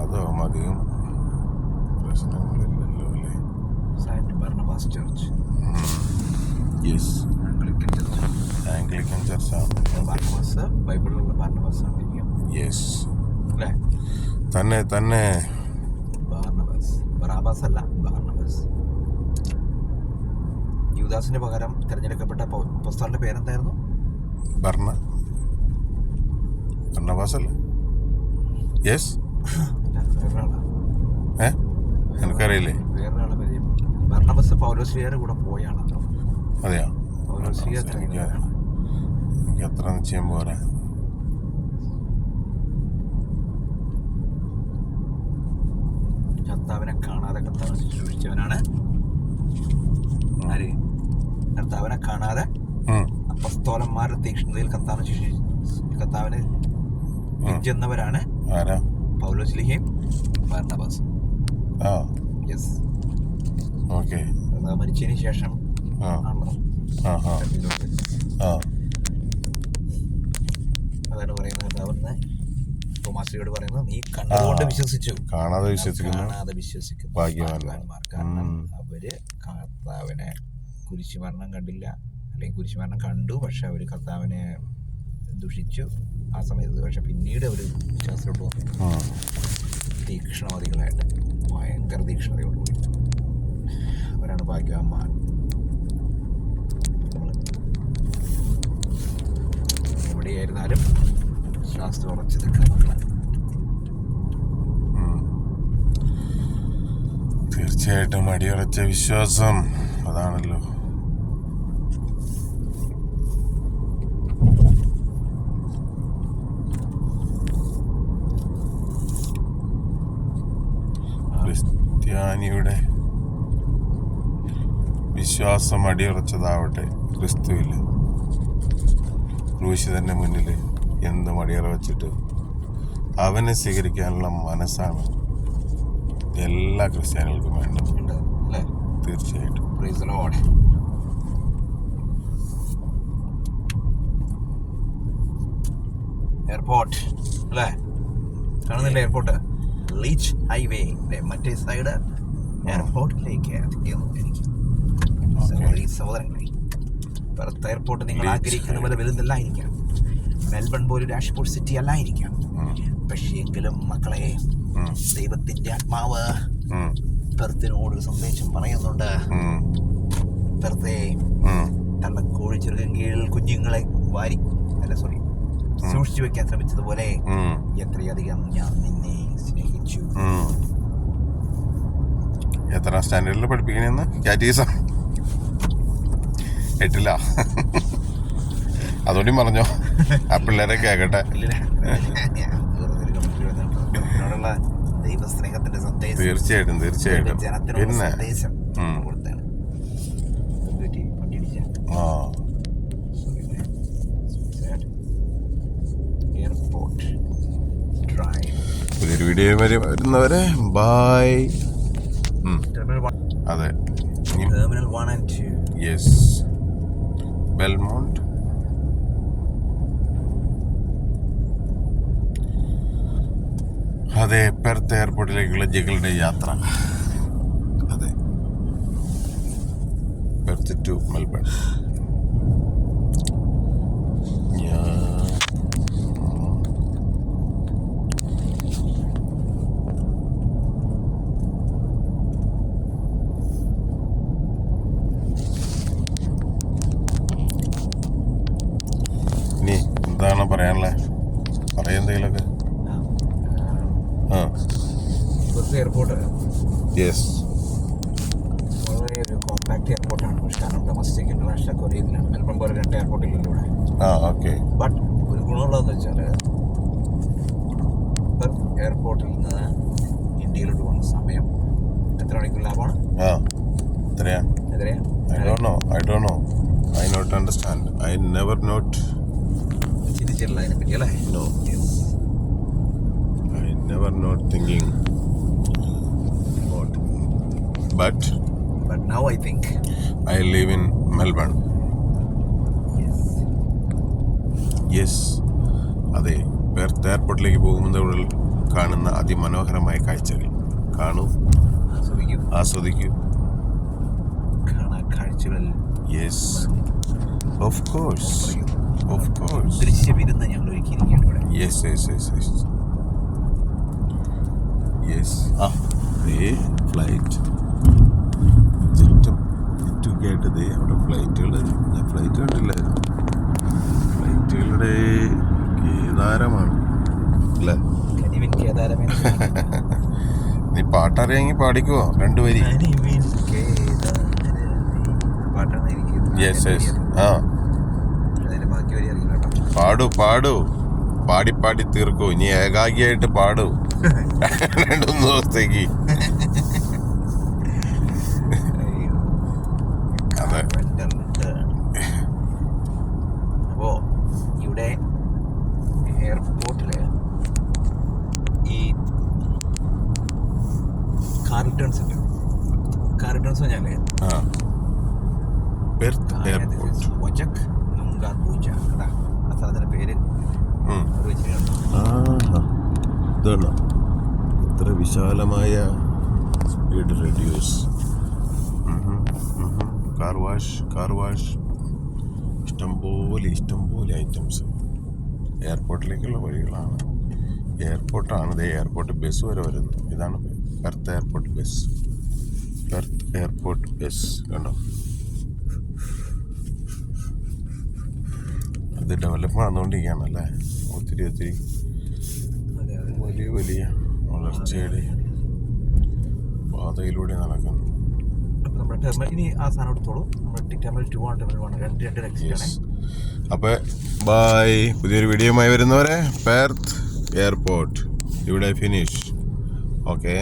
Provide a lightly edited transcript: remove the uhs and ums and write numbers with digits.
അതോ അധികം പ്രശ്നങ്ങളില്ലല്ലോ അല്ലേ? Saint Barnabas church, yes, Anglican church. Anglican ചർച്ചാണ്. ബർണബാസ് ബൈബിളിലുള്ള ബർണബാസ് ആയിരിക്കും. യെസ്, അല്ലേ? തന്നെ തന്നെ ബർണബാസ്, ബറാബാസ് അല്ല, ബർണബാസ്. യൂദാസിന് പകരം തിരഞ്ഞെടുക്കപ്പെട്ട അപ്പോസ്തലന്റെ പേരെന്തായിരുന്നു? ബർണബാസ് അല്ലേ? യെസ്. എനിക്കറിയില്ലേ. വേറൊരാളെ പരിചയം. ബർണബാസ് പൗലോസ്ലിയുടെ കൂടെ പോയാണല്ലോ. അതെയോ? പൗലോസ്ലിയ തിരഞ്ഞെടുക്കലാണ്. എനിക്ക് അത്ര നിശ്ചയം പോരാ. കർത്താവിനെ കാണാതെ കർത്താവിനെ ശുശ്രൂഷിച്ചവനാണ് ആര്? കർത്താവിനെ കാണാതെ അപ്പസ്തോലന്മാരുടെ തീക്ഷ്ണതയിൽ കർത്താവിനെ ചെന്നവരാണ് പൗലോസ്ലിഹയും ബർണബാസും. യെസ്. ഓക്കെ. മരിച്ചതിന് ശേഷം ആണല്ലോ അതാണ് പറയുന്നത്. കർത്താവെന്ന് തോമാസിയോട് പറയുന്നത്, നീ കണ്ടതുകൊണ്ട് വിശ്വസിച്ചു, കാണാതെ വിശ്വസിക്കുന്നു ഭാഗ്യവാന്മാർ. കാരണം അവര് കർത്താവിനെ കുരിശുമരണം കണ്ടില്ല, അല്ലെങ്കിൽ കുരിശുമരണം കണ്ടു, പക്ഷെ അവര് കർത്താവിനെ ദുഷിച്ചു ആ സമയത്ത്. പക്ഷെ പിന്നീട് അവർ വിശ്വാസത്തോട്ട് വന്നു, തീക്ഷ്ണവാദികളായിട്ട്, ഭയങ്കര തീക്ഷ്ണതയോടുകൂടി. അവരാണ് ഭാഗ്യവാന്മാർ. എവിടെയായിരുന്നാലും വിശ്വാസത്തിൽ ഉറച്ചു നിൽക്കുക മക്കളെ. തീർച്ചയായിട്ടും അടിയുറച്ച വിശ്വാസം അതാണല്ലോ. ക്രിസ്ത്യാനിയുടെ വിശ്വാസം അടിയുറച്ചതാവട്ടെ ക്രിസ്തുവിൽ. ക്രൂശിതന്റെ മുന്നിൽ എന്തും അടിയറ വെച്ചിട്ട് അവനെ സ്വീകരിക്കാനുള്ള മനസ്സാണ് എല്ലാ ക്രിസ്ത്യാനികൾക്കും വേണ്ടത്. തീർച്ചയായിട്ടും. എയർപോർട്ട് അല്ലേ? കാണുന്നില്ല എയർപോർട്ട്? ലീച്ച് ഹൈവേ മറ്റേ സൈഡ് എയർപോർട്ടിലേക്ക് എനിക്ക് സഹോദരങ്ങളെ, പെർത്ത് എയർപോർട്ട് നിങ്ങൾ ആഗ്രഹിക്കുന്ന പോലെ വലുതല്ലായിരിക്കാം, മെൽബൺ പോലും രാഷ്ട്രീയ സിറ്റി അല്ലായിരിക്കാം. പക്ഷേ എങ്കിലും മക്കളെ, ദൈവത്തിന്റെ ആത്മാവ് പെർത്തിനോടൊരു സന്ദേശം പറയുന്നുണ്ട്. പെർത്തെ, തള്ളക്കോഴി ചെറുകൻ കീഴിൽ കുഞ്ഞുങ്ങളെ സൂക്ഷിച്ചു വെക്കാൻ ശ്രമിച്ചതുപോലെ എത്രയധികം ഞാൻ നിന്നെ സ്നേഹിച്ചു. എത്ര സ്റ്റാൻഡേർഡിൽ പഠിപ്പിക്കണെന്ന് കാറ്റീസം 8ലാ? അതുകൊണ്ടു പറഞ്ഞോ, ആ പിള്ളേരെ കേക്കട്ടെ. ദൈവസ്നേഹത്തിന്റെ സന്ദേശം തീർച്ചയായിട്ടും തീർച്ചയായിട്ടും. പിന്നെ പുതിയൊരു വീഡിയോ വരുന്നവരെ ബൈ. അതെ, ടെർമിനൽ 1 and 2. Yes, Belmont. അതെ, പെർത്ത് എയർപോർട്ടിലേക്കുള്ള ജകളുടെ യാത്ര. അതെ, പെർത്ത് ടു മെൽബൺ. ഇനി എന്താണ് പറയാനുള്ളത്? പറയുന്നെങ്കിലൊക്കെ. എയർപോർട്ട് യെസ്, വളരെ ഒരു കോമ്പാക്ട് എയർപോർട്ടാണ്. പക്ഷേ കാരണം ഡൊമസ്റ്റിക് ഇന്റർനാഷണൽ ഒക്കെ രീതിയിലാണ്. മെൽബൺ പോലെ 2 എയർപോർട്ടില്ലല്ലോ ഇവിടെ. ഓക്കെ. ബട്ട് ഒരു ഗുണമുള്ളതെന്ന് വെച്ചാൽ എയർപോർട്ടിൽ നിന്ന് ഇന്ത്യയിലോട്ട് പോകുന്ന സമയം എത്ര മണിക്കൂർ ലാഭമാണ്? എത്രയാ? I don't know. I not understand. I never not ചിന്തിച്ചിട്ടില്ല അതിനെപ്പറ്റി അല്ലേ? No. I never not thinking about. But now I think I live in Melbourne. Yes. അതെ, പെർത്ത് എയർപോർട്ടിലേക്ക് പോകുമ്പോൾ കാണുന്ന അതിമനോഹരമായ കാഴ്ചകൾ കാണൂ, ആസ്വദിക്കൂ. കാഴ്ചകളിൽ yes, of course, of course. ദൃശ്യവിരുന്ന് ഞങ്ങൾ ഒരുക്കിയിരിക്കുകയാണ് ഇവിടെ. Yes yes yes yes yes. ആ ഫ്ലൈറ്റ് ജെറ്റൊക്കെ ആയിട്ട് അവിടെ ഫ്ലൈറ്റുകൾ. ഞാൻ ഫ്ലൈറ്റ് കണ്ടില്ലായിരുന്നു. ഫ്ലൈറ്റുകളുടെ കേദാരമാണ് അല്ലേ? നീ പാട്ടറിയെങ്കിൽ പാടിക്കുവോ 2 വരി? Yes yes. ആ പാടൂ പാടൂ, പാടി പാടി തീർക്കൂ. ഇനി ഏകാഗിയായിട്ട് പാടൂ 2-3 ദിവസത്തേക്ക്. അതെ. അപ്പോ ഇവിടെ എയർപോർട്ടില് ഈ കാർ റിട്ടേൺസ് ഉണ്ട്. കാർ റിട്ടേൺസ് പറഞ്ഞാല് ഒജക് നുങ്കാർ പൂജ, അതാ ആ സ്ഥലത്തിന്റെ പേര്. ഇതാണ് ഇത്ര വിശാലമായ സ്പീഡ് റെഡ്യൂസ്. കാർ വാഷ് ഇഷ്ടംപോലെ ഐറ്റംസ്. എയർപോർട്ടിലേക്കുള്ള വഴികളാണ്. എയർപോർട്ടാണ്. ഇതേ എയർപോർട്ട് ബസ് വരെ വരുന്നു. ഇതാണ് Perth airport bus. Perth airport bus കണ്ടോ? അത് ഡെവലപ്പ് നടന്നുകൊണ്ടിരിക്കുകയാണല്ലേ. ഒത്തിരി വലിയ വളർച്ചയുടെ പാതയിലൂടെ നടക്കുന്നു. അപ്പൊ ബൈ. പുതിയൊരു വീഡിയോയുമായി വരുന്നവരെ പെർത്ത് എയർപോർട്ട് ഇവിടെ ഫിനിഷ്. ഓക്കെ.